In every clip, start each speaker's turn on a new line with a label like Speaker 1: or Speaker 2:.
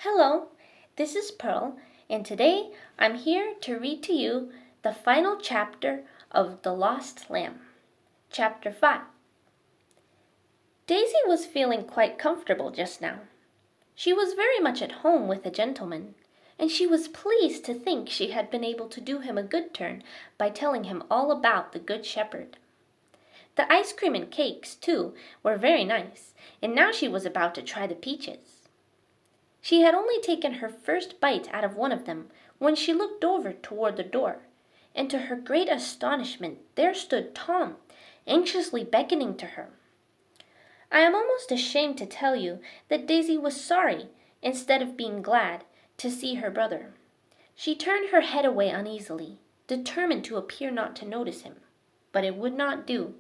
Speaker 1: Hello, this is Pearl, and today I'm here to read to you the final chapter of The Lost Lamb, Chapter 5. Daisy was feeling quite comfortable just now. She was very much at home with the gentleman, and she was pleased to think she had been able to do him a good turn by telling him all about the Good Shepherd. The ice cream and cakes, too, were very nice, and now she was about to try the peaches. She had only taken her first bite out of one of them when she looked over toward the door, and to her great astonishment there stood Tom, anxiously beckoning to her. I am almost ashamed to tell you that Daisy was sorry, instead of being glad, to see her brother. She turned her head away uneasily, determined to appear not to notice him. But it would not do,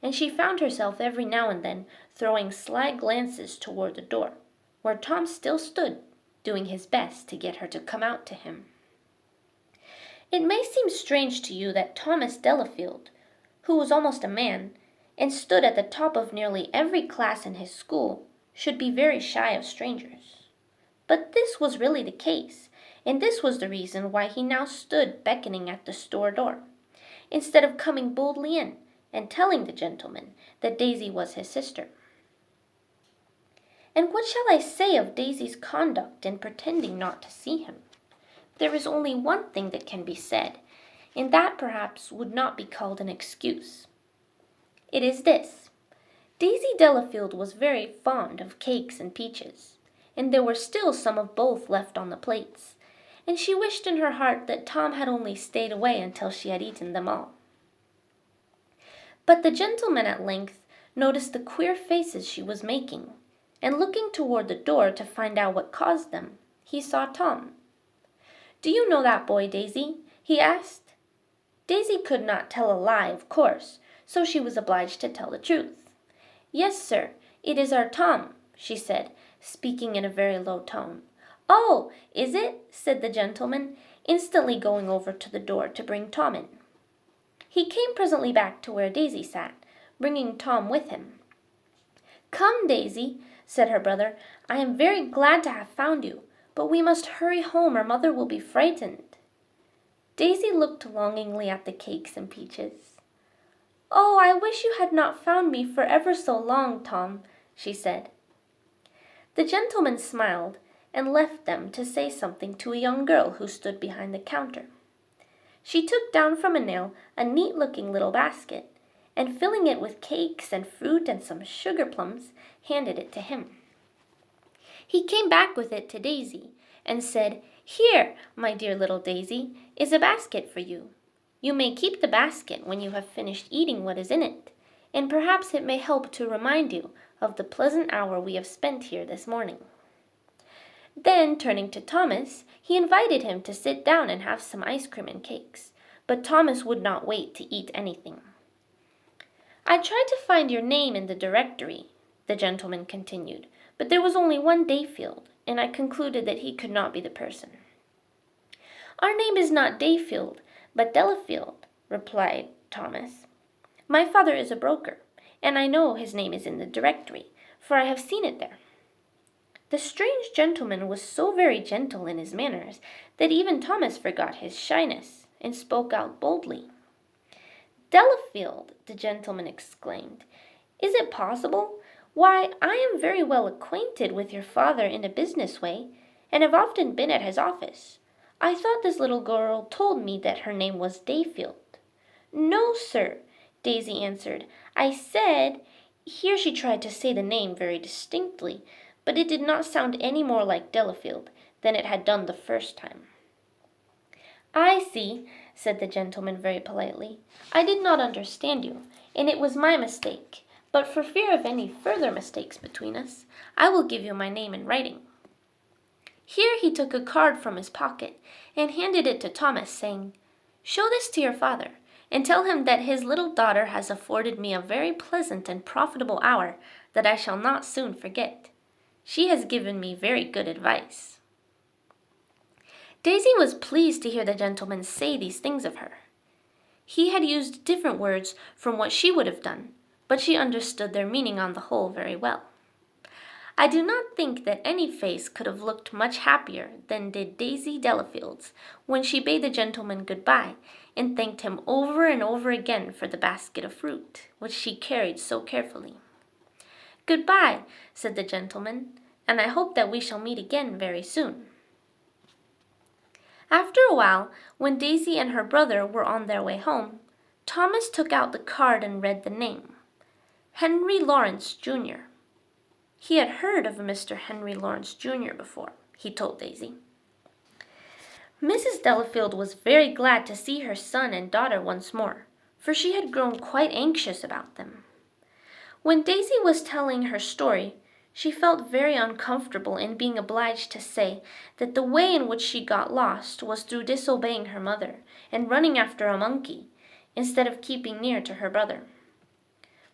Speaker 1: and she found herself every now and then throwing sly glances toward the door, where Tom still stood, doing his best to get her to come out to him. It may seem strange to you that Thomas Delafield, who was almost a man, and stood at the top of nearly every class in his school, should be very shy of strangers. But this was really the case, and this was the reason why he now stood beckoning at the store door, instead of coming boldly in and telling the gentleman that Daisy was his sister. And what shall I say of Daisy's conduct in pretending not to see him? There is only one thing that can be said, and that perhaps would not be called an excuse. It is this: Daisy Delafield was very fond of cakes and peaches, and there were still some of both left on the plates, and she wished in her heart that Tom had only stayed away until she had eaten them all. But the gentleman at length noticed the queer faces she was making, and looking toward the door to find out what caused them, he saw Tom. "Do you know that boy, Daisy?" he asked. Daisy could not tell a lie, of course, so she was obliged to tell the truth. "Yes, sir, it is our Tom," she said, speaking in a very low tone. "Oh, is it?" said the gentleman, instantly going over to the door to bring Tom in. He came presently back to where Daisy sat, bringing Tom with him. "Come, Daisy," said her brother, "I am very glad to have found you, but we must hurry home or mother will be frightened." Daisy looked longingly at the cakes and peaches. "Oh, I wish you had not found me for ever so long, Tom," she said. The gentleman smiled and left them to say something to a young girl who stood behind the counter. She took down from a nail a neat-looking little basket, and filling it with cakes and fruit and some sugar plums, handed it to him. He came back with it to Daisy, and said, "Here, my dear little Daisy, is a basket for you. You may keep the basket when you have finished eating what is in it, and perhaps it may help to remind you of the pleasant hour we have spent here this morning." Then, turning to Thomas, he invited him to sit down and have some ice cream and cakes, but Thomas would not wait to eat anything. "I tried to find your name in the directory," the gentleman continued, "but there was only one Dayfield, and I concluded that he could not be the person." "Our name is not Dayfield, but Delafield," replied Thomas. "My father is a broker, and I know his name is in the directory, for I have seen it there." The strange gentleman was so very gentle in his manners that even Thomas forgot his shyness and spoke out boldly. "Delafield!" the gentleman exclaimed. "Is it possible? Why, I am very well acquainted with your father in a business way, and have often been at his office. I thought this little girl told me that her name was Dayfield." "No, sir," Daisy answered. "I said—" Here she tried to say the name very distinctly, but it did not sound any more like Delafield than it had done the first time. "I see," said the gentleman very politely. "I did not understand you, and it was my mistake. But for fear of any further mistakes between us, I will give you my name in writing." Here he took a card from his pocket and handed it to Thomas, saying, "Show this to your father, and tell him that his little daughter has afforded me a very pleasant and profitable hour that I shall not soon forget. She has given me very good advice." Daisy was pleased to hear the gentleman say these things of her. He had used different words from what she would have done, but she understood their meaning on the whole very well. I do not think that any face could have looked much happier than did Daisy Delafield's when she bade the gentleman good-bye, and thanked him over and over again for the basket of fruit, which she carried so carefully. "Good-bye," said the gentleman, "and I hope that we shall meet again very soon." After a while, when Daisy and her brother were on their way home, Thomas took out the card and read the name, Henry Lawrence, Jr. He had heard of Mr. Henry Lawrence, Jr. before, he told Daisy. Mrs. Delafield was very glad to see her son and daughter once more, for she had grown quite anxious about them. When Daisy was telling her story, she felt very uncomfortable in being obliged to say that the way in which she got lost was through disobeying her mother and running after a monkey, instead of keeping near to her brother.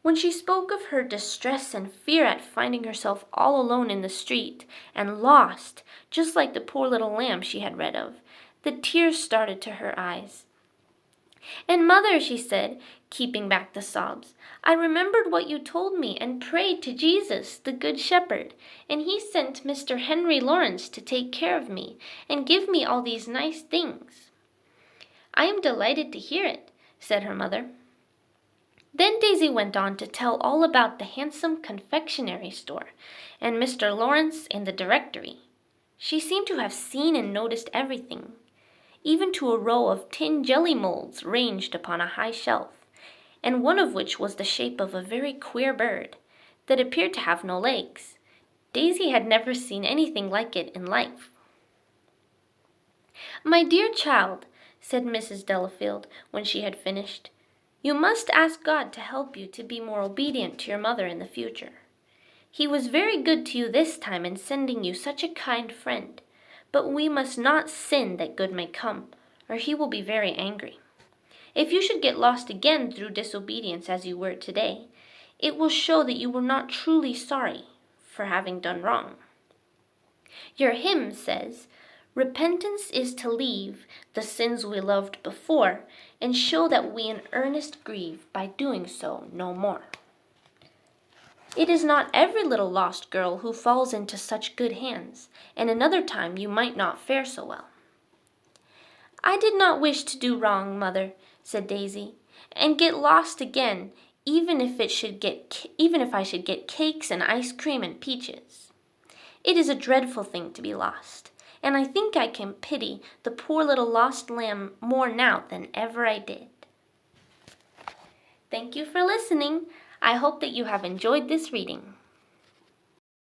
Speaker 1: When she spoke of her distress and fear at finding herself all alone in the street and lost, just like the poor little lamb she had read of, the tears started to her eyes. "And mother," she said, keeping back the sobs, "I remembered what you told me and prayed to Jesus, the Good Shepherd, and he sent Mr. Henry Lawrence to take care of me and give me all these nice things." "I am delighted to hear it," said her mother. Then Daisy went on to tell all about the handsome confectionery store and Mr. Lawrence in the directory. She seemed to have seen and noticed everything, even to a row of tin jelly molds ranged upon a high shelf, and one of which was the shape of a very queer bird that appeared to have no legs. Daisy had never seen anything like it in life. "My dear child," said Mrs. Delafield when she had finished, "you must ask God to help you to be more obedient to your mother in the future. He was very good to you this time in sending you such a kind friend, but we must not sin that good may come, or he will be very angry. If you should get lost again through disobedience as you were today, it will show that you were not truly sorry for having done wrong. Your hymn says, 'Repentance is to leave the sins we loved before, and show that we in earnest grieve by doing so no more.' It is not every little lost girl who falls into such good hands, and another time you might not fare so well." "I did not wish to do wrong, mother," said Daisy, "and get lost again, even if I should get cakes and ice cream and peaches. It is a dreadful thing to be lost, and I think I can pity the poor little lost lamb more now than ever I did." Thank you for listening. I hope that you have enjoyed this reading.